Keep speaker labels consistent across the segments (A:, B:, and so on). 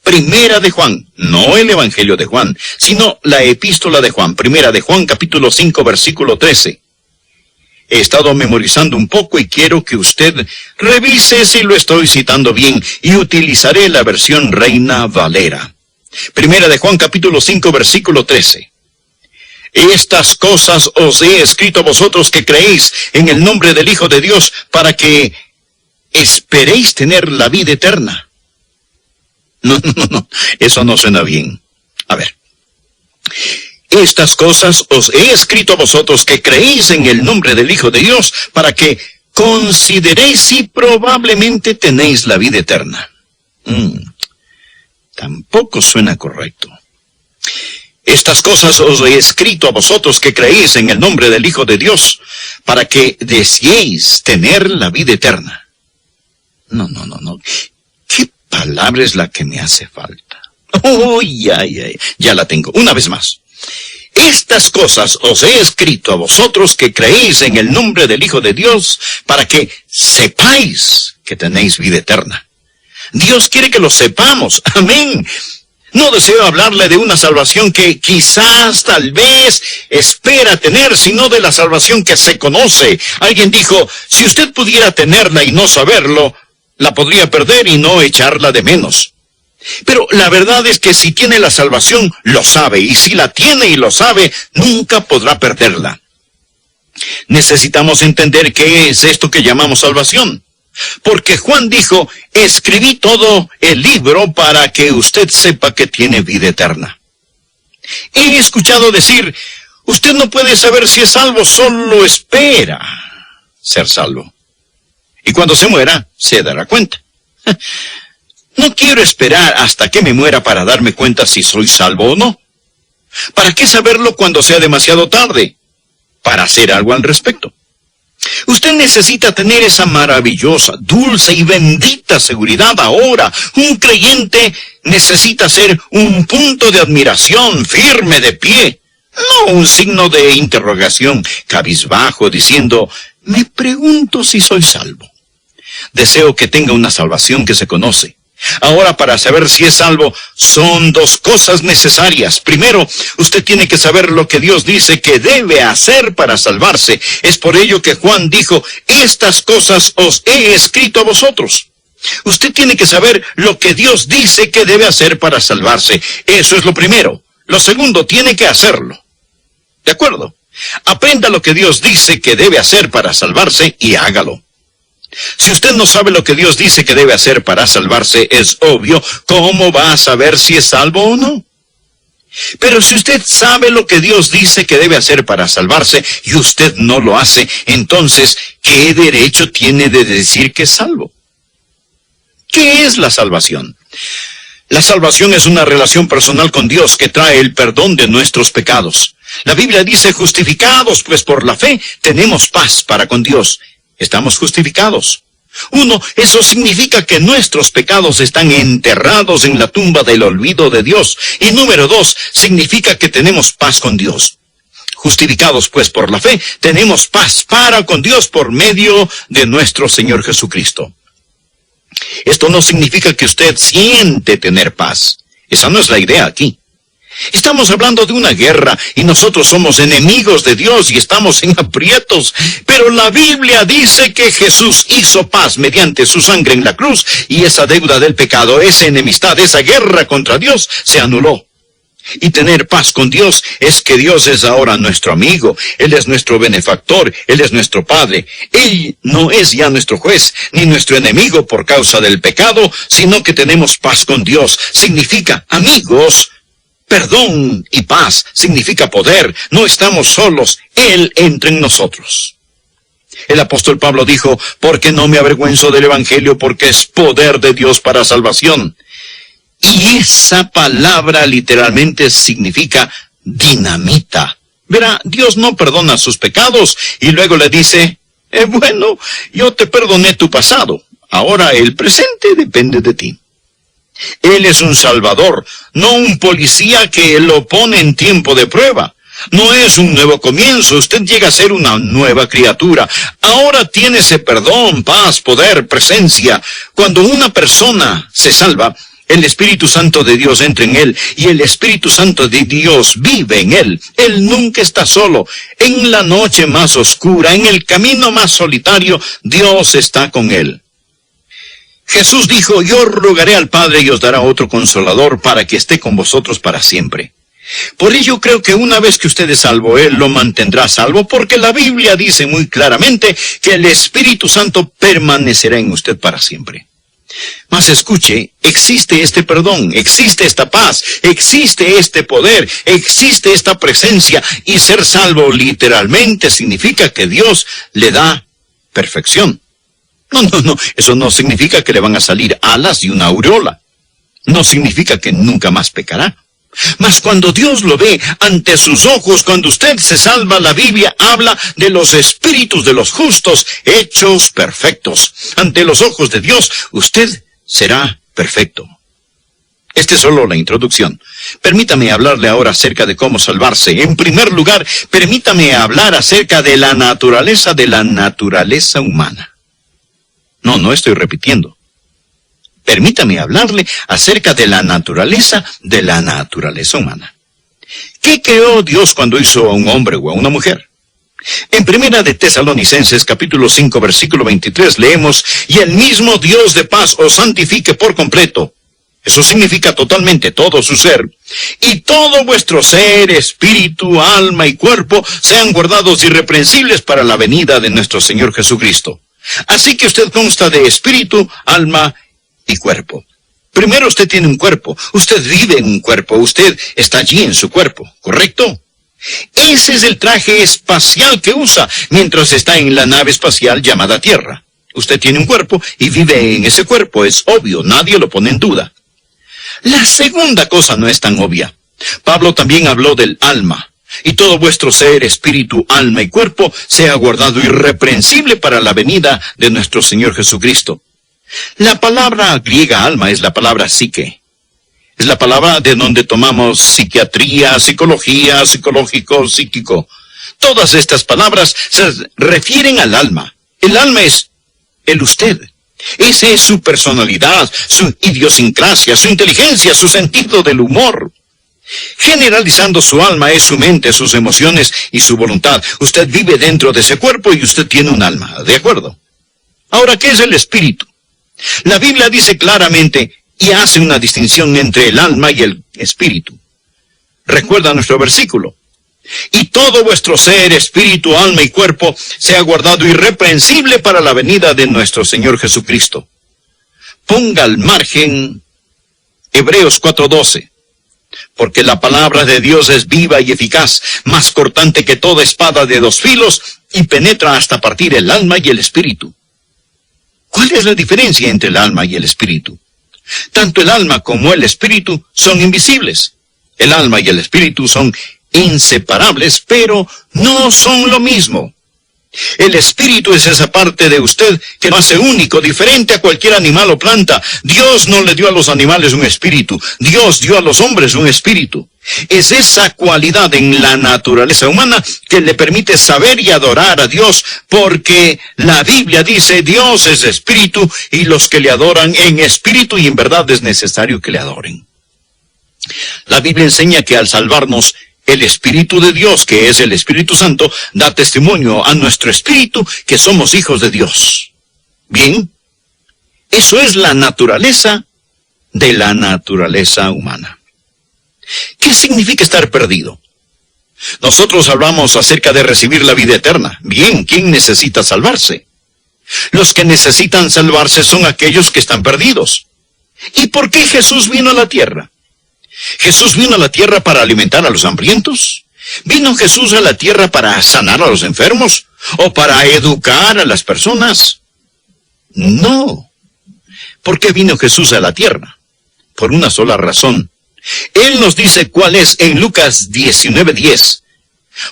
A: Primera de Juan, no el Evangelio de Juan, sino la epístola de Juan, Primera de Juan, capítulo 5, versículo 13. He estado memorizando un poco y quiero que usted revise si lo estoy citando bien, y utilizaré la versión Reina Valera. Primera de Juan, capítulo 5, versículo 13. Estas cosas os he escrito a vosotros que creéis en el nombre del Hijo de Dios, para que esperéis tener la vida eterna. No, eso no suena bien. A ver. Estas cosas os he escrito a vosotros que creéis en el nombre del Hijo de Dios, para que consideréis si probablemente tenéis la vida eterna. Tampoco suena correcto. Estas cosas os he escrito a vosotros que creéis en el nombre del Hijo de Dios, para que deseéis tener la vida eterna. No. ¿Qué palabra es la que me hace falta? Ya la tengo. Una vez más. Estas cosas os he escrito a vosotros que creéis en el nombre del Hijo de Dios, para que sepáis que tenéis vida eterna. Dios quiere que lo sepamos. Amén. No deseo hablarle de una salvación que quizás, tal vez, espera tener, sino de la salvación que se conoce. Alguien dijo, si usted pudiera tenerla y no saberlo, la podría perder y no echarla de menos. Pero la verdad es que si tiene la salvación, lo sabe, y si la tiene y lo sabe, nunca podrá perderla. Necesitamos entender qué es esto que llamamos salvación. Porque Juan dijo, escribí todo el libro para que usted sepa que tiene vida eterna. He escuchado decir, usted no puede saber si es salvo, solo espera ser salvo. Y cuando se muera, se dará cuenta. No quiero esperar hasta que me muera para darme cuenta si soy salvo o no. ¿Para qué saberlo cuando sea demasiado tarde? Para hacer algo al respecto. Usted necesita tener esa maravillosa, dulce y bendita seguridad ahora. Un creyente necesita ser un punto de admiración firme de pie, no un signo de interrogación cabizbajo diciendo, me pregunto si soy salvo. Deseo que tenga una salvación que se conoce. Ahora, para saber si es salvo, son dos cosas necesarias. Primero, usted tiene que saber lo que Dios dice que debe hacer para salvarse. Es por ello que Juan dijo, estas cosas os he escrito a vosotros. Usted tiene que saber lo que Dios dice que debe hacer para salvarse. Eso es lo primero. Lo segundo, tiene que hacerlo. ¿De acuerdo? Aprenda lo que Dios dice que debe hacer para salvarse y hágalo. Si usted no sabe lo que Dios dice que debe hacer para salvarse, es obvio, ¿cómo va a saber si es salvo o no? Pero si usted sabe lo que Dios dice que debe hacer para salvarse, y usted no lo hace, entonces, ¿qué derecho tiene de decir que es salvo? ¿Qué es la salvación? La salvación es una relación personal con Dios que trae el perdón de nuestros pecados. La Biblia dice, justificados, pues por la fe tenemos paz para con Dios. Estamos justificados. 1, eso significa que nuestros pecados están enterrados en la tumba del olvido de Dios. Y número 2, significa que tenemos paz con Dios. Justificados pues por la fe, tenemos paz para con Dios por medio de nuestro Señor Jesucristo. Esto no significa que usted siente tener paz. Esa no es la idea aquí. Estamos hablando de una guerra y nosotros somos enemigos de Dios y estamos en aprietos. Pero la Biblia dice que Jesús hizo paz mediante su sangre en la cruz y esa deuda del pecado, esa enemistad, esa guerra contra Dios se anuló. Y tener paz con Dios es que Dios es ahora nuestro amigo, Él es nuestro benefactor, Él es nuestro Padre. Él no es ya nuestro juez, ni nuestro enemigo por causa del pecado, sino que tenemos paz con Dios. Significa amigos. Perdón y paz significa poder. No estamos solos. Él entra en nosotros. El apóstol Pablo dijo, porque no me avergüenzo del evangelio, porque es poder de Dios para salvación. Y esa palabra literalmente significa dinamita. Verá, Dios no perdona sus pecados y luego le dice, bueno, yo te perdoné tu pasado. Ahora el presente depende de ti. Él es un salvador, no un policía que lo pone en tiempo de prueba. No es un nuevo comienzo, usted llega a ser una nueva criatura. Ahora tiene ese perdón, paz, poder, presencia. Cuando una persona se salva, el Espíritu Santo de Dios entra en él y el Espíritu Santo de Dios vive en él, él nunca está solo. En la noche más oscura, en el camino más solitario, Dios está con él. Jesús dijo, yo rogaré al Padre y os dará otro consolador para que esté con vosotros para siempre. Por ello creo que una vez que usted es salvo, Él lo mantendrá salvo, porque la Biblia dice muy claramente que el Espíritu Santo permanecerá en usted para siempre. Mas escuche, existe este perdón, existe esta paz, existe este poder, existe esta presencia, y ser salvo literalmente significa que Dios le da perfección. No, eso no significa que le van a salir alas y una aureola. No significa que nunca más pecará. Mas cuando Dios lo ve ante sus ojos, cuando usted se salva, la Biblia habla de los espíritus de los justos hechos perfectos. Ante los ojos de Dios, usted será perfecto. Esta es solo la introducción. Permítame hablarle ahora acerca de cómo salvarse. En primer lugar, permítame hablar acerca de la naturaleza humana. No estoy repitiendo. Permítame hablarle acerca de la naturaleza humana. ¿Qué creó Dios cuando hizo a un hombre o a una mujer? En Primera de Tesalonicenses, capítulo 5, versículo 23, leemos, y el mismo Dios de paz os santifique por completo. Eso significa totalmente todo su ser. Y todo vuestro ser, espíritu, alma y cuerpo sean guardados irreprensibles para la venida de nuestro Señor Jesucristo. Así que usted consta de espíritu, alma y cuerpo. Primero usted tiene un cuerpo, usted vive en un cuerpo, usted está allí en su cuerpo, ¿correcto? Ese es el traje espacial que usa mientras está en la nave espacial llamada Tierra. Usted tiene un cuerpo y vive en ese cuerpo, es obvio, nadie lo pone en duda. La segunda cosa no es tan obvia. Pablo también habló del alma. Y todo vuestro ser, espíritu, alma y cuerpo sea guardado irreprensible para la venida de nuestro Señor Jesucristo. La palabra griega alma es la palabra psique. Es la palabra de donde tomamos psiquiatría, psicología, psicológico, psíquico. Todas estas palabras se refieren al alma. El alma es el usted. Esa es su personalidad, su idiosincrasia, su inteligencia, su sentido del humor. Generalizando, su alma es su mente, sus emociones y su voluntad. Usted vive dentro de ese cuerpo y usted tiene un alma, ¿de acuerdo? Ahora, ¿qué es el espíritu? La Biblia dice claramente y hace una distinción entre el alma y el espíritu. Recuerda nuestro versículo. Y todo vuestro ser, espíritu, alma y cuerpo sea guardado irreprensible para la venida de nuestro Señor Jesucristo. Ponga al margen Hebreos 4:12. Porque la palabra de Dios es viva y eficaz, más cortante que toda espada de dos filos, y penetra hasta partir el alma y el espíritu. ¿Cuál es la diferencia entre el alma y el espíritu? Tanto el alma como el espíritu son invisibles. El alma y el espíritu son inseparables, pero no son lo mismo. El espíritu es esa parte de usted que lo hace único, diferente a cualquier animal o planta. Dios no le dio a los animales un espíritu. Dios dio a los hombres un espíritu. Es esa cualidad en la naturaleza humana que le permite saber y adorar a Dios, porque la Biblia dice, Dios es espíritu y los que le adoran en espíritu y en verdad es necesario que le adoren. La Biblia enseña que al salvarnos, el Espíritu de Dios, que es el Espíritu Santo, da testimonio a nuestro espíritu que somos hijos de Dios. Bien, eso es la naturaleza de la naturaleza humana. ¿Qué significa estar perdido? Nosotros hablamos acerca de recibir la vida eterna. Bien, ¿quién necesita salvarse? Los que necesitan salvarse son aquellos que están perdidos. ¿Y por qué Jesús vino a la tierra? ¿Jesús vino a la tierra para alimentar a los hambrientos? ¿Vino Jesús a la tierra para sanar a los enfermos? ¿O para educar a las personas? No. ¿Por qué vino Jesús a la tierra? Por una sola razón. Él nos dice cuál es en Lucas 19:10.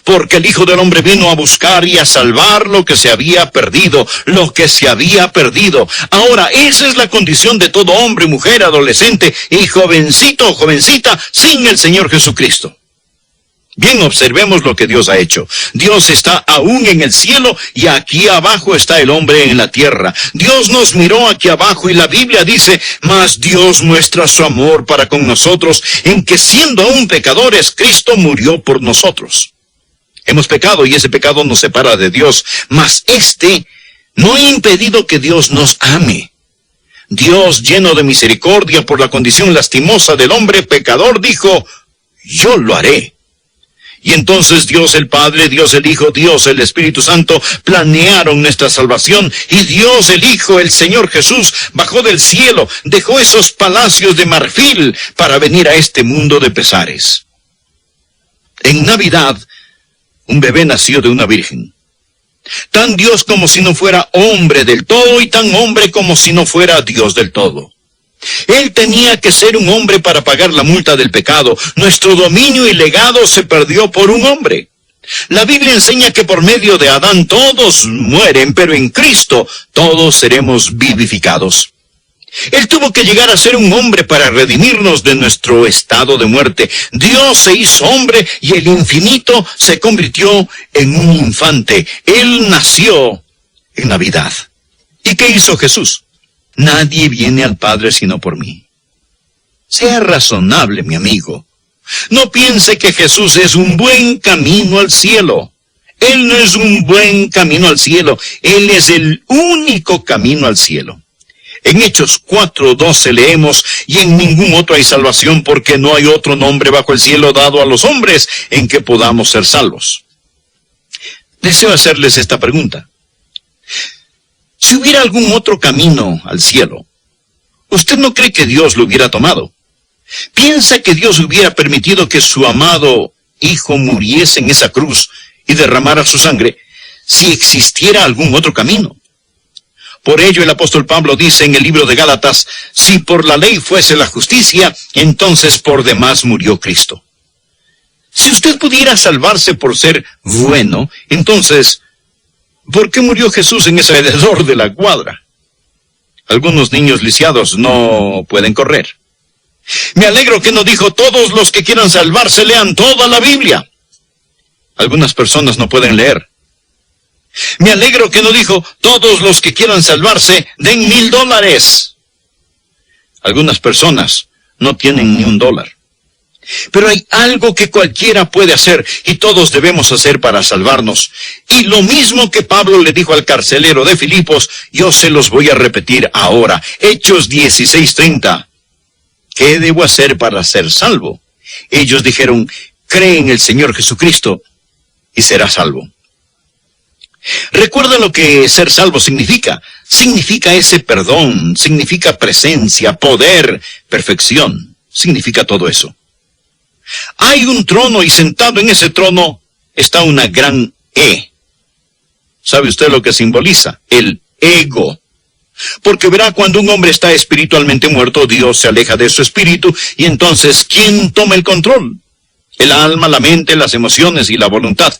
A: Porque el Hijo del Hombre vino a buscar y a salvar lo que se había perdido, lo que se había perdido. Ahora, esa es la condición de todo hombre, mujer, adolescente y jovencito o jovencita sin el Señor Jesucristo. Bien, observemos lo que Dios ha hecho. Dios está aún en el cielo y aquí abajo está el hombre en la tierra. Dios nos miró aquí abajo y la Biblia dice, mas Dios muestra su amor para con nosotros en que siendo aún pecadores, Cristo murió por nosotros. Hemos pecado y ese pecado nos separa de Dios, mas este no ha impedido que Dios nos ame. Dios, lleno de misericordia por la condición lastimosa del hombre pecador, dijo, yo lo haré. Y entonces Dios el Padre, Dios el Hijo, Dios el Espíritu Santo planearon nuestra salvación, y Dios el Hijo, el Señor Jesús, bajó del cielo, dejó esos palacios de marfil para venir a este mundo de pesares. En Navidad, un bebé nació de una virgen. Tan Dios como si no fuera hombre del todo y tan hombre como si no fuera Dios del todo. Él tenía que ser un hombre para pagar la multa del pecado. Nuestro dominio y legado se perdió por un hombre. La Biblia enseña que por medio de Adán todos mueren, pero en Cristo todos seremos vivificados. Él tuvo que llegar a ser un hombre para redimirnos de nuestro estado de muerte. Dios se hizo hombre y el infinito se convirtió en un infante. Él nació en Navidad. ¿Y qué hizo Jesús? Nadie viene al Padre sino por mí. Sea razonable, mi amigo. No piense que Jesús es un buen camino al cielo. Él no es un buen camino al cielo. Él es el único camino al cielo. En Hechos 4:12 leemos, y en ningún otro hay salvación, porque no hay otro nombre bajo el cielo dado a los hombres en que podamos ser salvos. Deseo hacerles esta pregunta. Si hubiera algún otro camino al cielo, ¿usted no cree que Dios lo hubiera tomado? ¿Piensa que Dios hubiera permitido que su amado Hijo muriese en esa cruz y derramara su sangre si existiera algún otro camino? Por ello el apóstol Pablo dice en el libro de Gálatas, si por la ley fuese la justicia, entonces por demás murió Cristo. Si usted pudiera salvarse por ser bueno, entonces, ¿por qué murió Jesús en ese alrededor de la cuadra? Algunos niños lisiados no pueden correr. Me alegro que no dijo, todos los que quieran salvarse lean toda la Biblia. Algunas personas no pueden leer. Me alegro que no dijo, todos los que quieran salvarse den $1,000. Algunas personas no tienen ni $1. Pero hay algo que cualquiera puede hacer y todos debemos hacer para salvarnos. Y lo mismo que Pablo le dijo al carcelero de Filipos, yo se los voy a repetir ahora. Hechos 16:30. ¿Qué debo hacer para ser salvo? Ellos dijeron, cree en el Señor Jesucristo y serás salvo. ¿Recuerda lo que ser salvo significa? Significa ese perdón, significa presencia, poder, perfección. Significa todo eso. Hay un trono y sentado en ese trono está una gran E. ¿Sabe usted lo que simboliza? El ego. Porque verá, cuando un hombre está espiritualmente muerto, Dios se aleja de su espíritu y entonces, ¿quién toma el control? El alma, la mente, las emociones y la voluntad.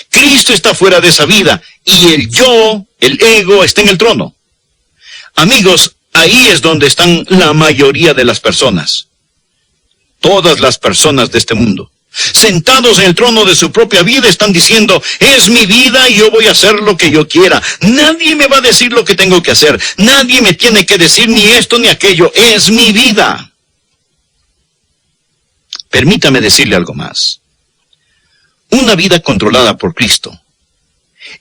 A: Cristo está fuera de esa vida y el yo, el ego, está en el trono. Amigos, ahí es donde están la mayoría de las personas. Todas las personas de este mundo, sentados en el trono de su propia vida, están diciendo, es mi vida y yo voy a hacer lo que yo quiera. Nadie me va a decir lo que tengo que hacer. Nadie me tiene que decir ni esto ni aquello. Es mi vida. Permítame decirle algo más. Una vida controlada por Cristo.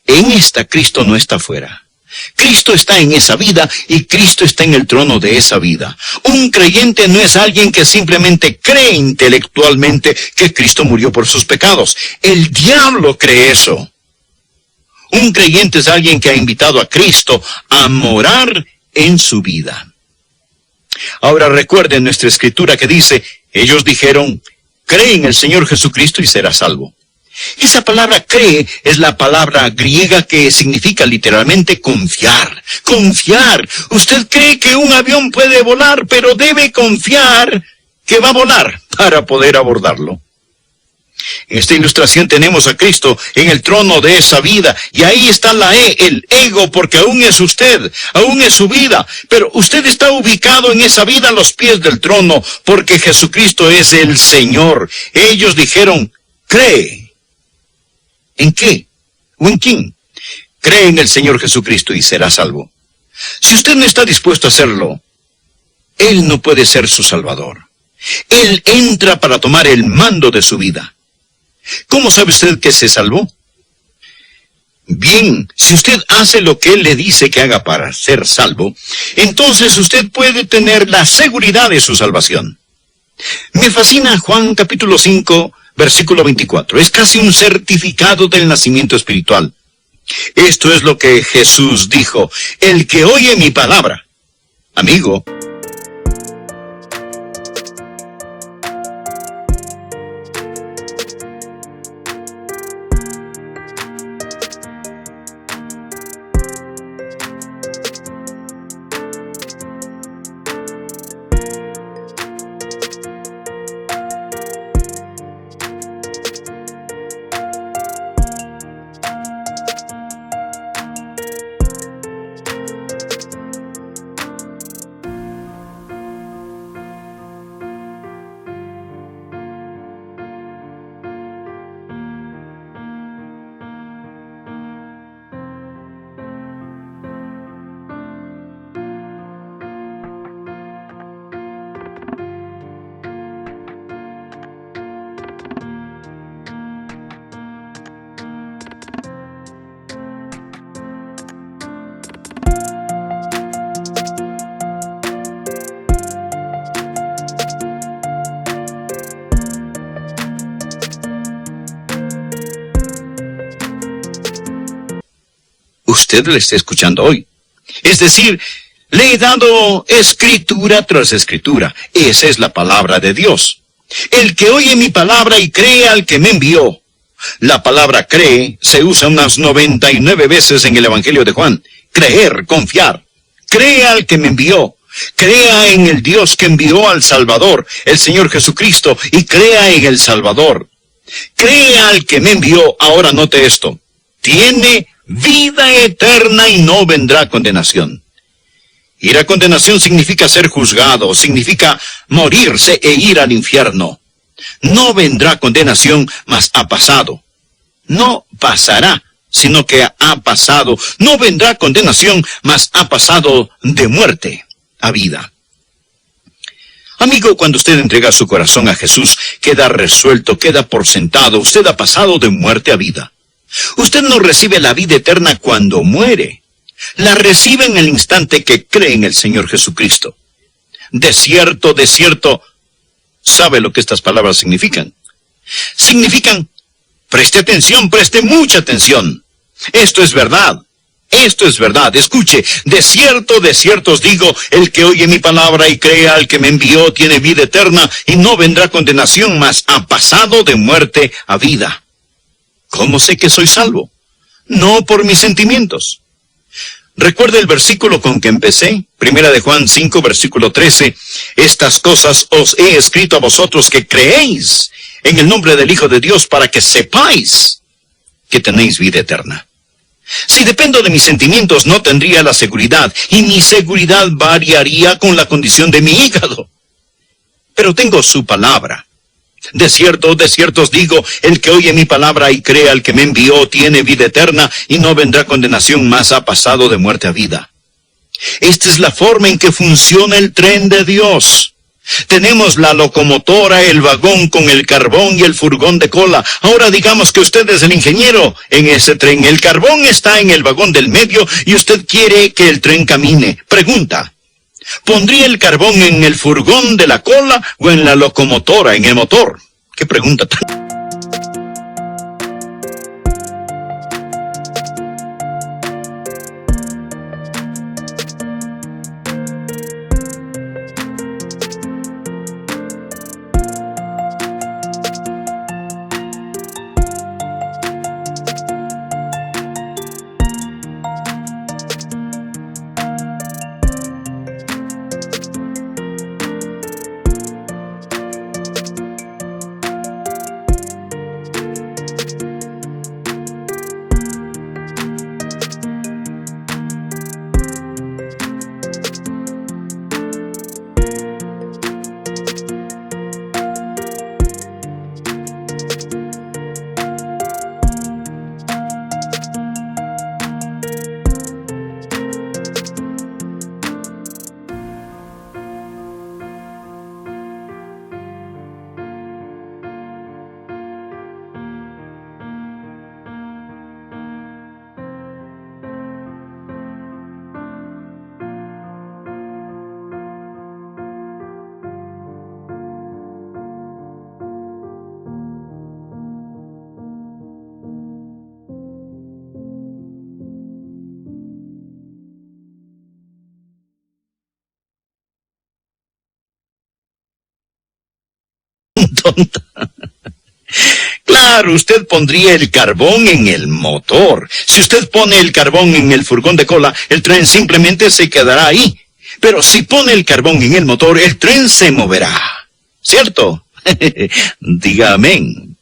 A: En esta Cristo no está fuera. Cristo está en esa vida y Cristo está en el trono de esa vida. Un creyente no es alguien que simplemente cree intelectualmente que Cristo murió por sus pecados. El diablo cree eso. Un creyente es alguien que ha invitado a Cristo a morar en su vida. Ahora recuerden nuestra escritura que dice, ellos dijeron, cree en el Señor Jesucristo y serás salvo. Esa palabra cree es la palabra griega que significa literalmente confiar. Confiar. Usted cree que un avión puede volar, pero debe confiar que va a volar para poder abordarlo. En esta ilustración tenemos a Cristo en el trono de esa vida, y ahí está la E, el ego, porque aún es usted, aún es su vida, pero usted está ubicado en esa vida a los pies del trono, porque Jesucristo es el Señor. Ellos dijeron, cree. ¿En qué? ¿O en quién? Cree en el Señor Jesucristo y será salvo. Si usted no está dispuesto a hacerlo, Él no puede ser su Salvador. Él entra para tomar el mando de su vida. ¿Cómo sabe usted que se salvó? Bien, si usted hace lo que Él le dice que haga para ser salvo, entonces usted puede tener la seguridad de su salvación. Me fascina Juan capítulo 5, versículo 24. Es casi un certificado del nacimiento espiritual. Esto es lo que Jesús dijo: el que oye mi palabra. Amigo, usted le está escuchando hoy. Es decir, le he dado escritura tras escritura. Esa es la palabra de Dios. El que oye mi palabra y cree al que me envió. La palabra cree se usa unas 99 veces en el Evangelio de Juan. Creer, confiar. Crea al que me envió. Crea en el Dios que envió al Salvador, el Señor Jesucristo, y crea en el Salvador. Crea al que me envió. Ahora note esto. Tiene vida eterna y no vendrá condenación. Ir a condenación significa ser juzgado, significa morirse e ir al infierno. No vendrá condenación, mas ha pasado. No pasará, sino que ha pasado. No vendrá condenación, mas ha pasado de muerte a vida. Amigo, cuando usted entrega su corazón a Jesús, queda resuelto, queda por sentado. Usted ha pasado de muerte a vida. Usted no recibe la vida eterna cuando muere. La recibe en el instante que cree en el Señor Jesucristo. De cierto, ¿sabe lo que estas palabras significan? Significan, preste atención, preste mucha atención. Esto es verdad. Esto es verdad. Escuche, de cierto os digo, el que oye mi palabra y crea al que me envió tiene vida eterna y no vendrá condenación, mas ha pasado de muerte a vida. ¿Cómo sé que soy salvo? No por mis sentimientos. Recuerde el versículo con que empecé, 1 de Juan 5, versículo 13. Estas cosas os he escrito a vosotros que creéis en el nombre del Hijo de Dios para que sepáis que tenéis vida eterna. Si dependo de mis sentimientos, no tendría la seguridad, y mi seguridad variaría con la condición de mi hígado. Pero tengo su palabra. De cierto os digo, el que oye mi palabra y cree al que me envió tiene vida eterna y no vendrá condenación, mas ha pasado de muerte a vida. Esta es la forma en que funciona el tren de Dios. Tenemos la locomotora, el vagón con el carbón y el furgón de cola. Ahora digamos que usted es el ingeniero en ese tren. El carbón está en el vagón del medio y usted quiere que el tren camine. Pregunta: ¿pondría el carbón en el furgón de la cola o en la locomotora, en el motor? ¿Qué pregunta tan... Tonta. Claro, usted pondría el carbón en el motor. Si usted pone el carbón en el furgón de cola, el tren simplemente se quedará ahí. Pero si pone el carbón en el motor, el tren se moverá. ¿Cierto? Diga amén.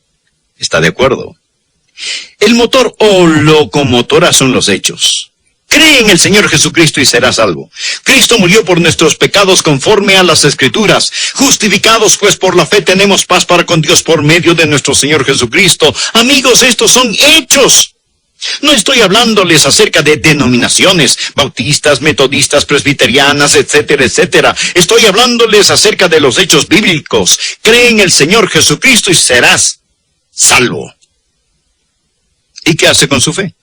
A: ¿Está de acuerdo? El motor o locomotora son los hechos. Cree en el Señor Jesucristo y serás salvo. Cristo murió por nuestros pecados conforme a las Escrituras. Justificados pues por la fe tenemos paz para con Dios por medio de nuestro Señor Jesucristo. Amigos, estos son hechos. No estoy hablándoles acerca de denominaciones, bautistas, metodistas, presbiterianas, etcétera, etcétera. Estoy hablándoles acerca de los hechos bíblicos. Cree en el Señor Jesucristo y serás salvo. ¿Y qué hace con su fe?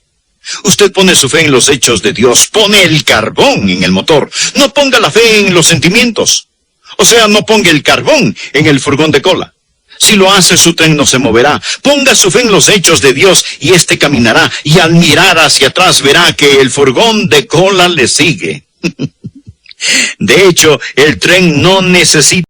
A: Usted pone su fe en los hechos de Dios, pone el carbón en el motor. No ponga la fe en los sentimientos. O sea, no ponga el carbón en el furgón de cola. Si lo hace, su tren no se moverá. Ponga su fe en los hechos de Dios y éste caminará. Y al mirar hacia atrás verá que el furgón de cola le sigue. De hecho, el tren no necesita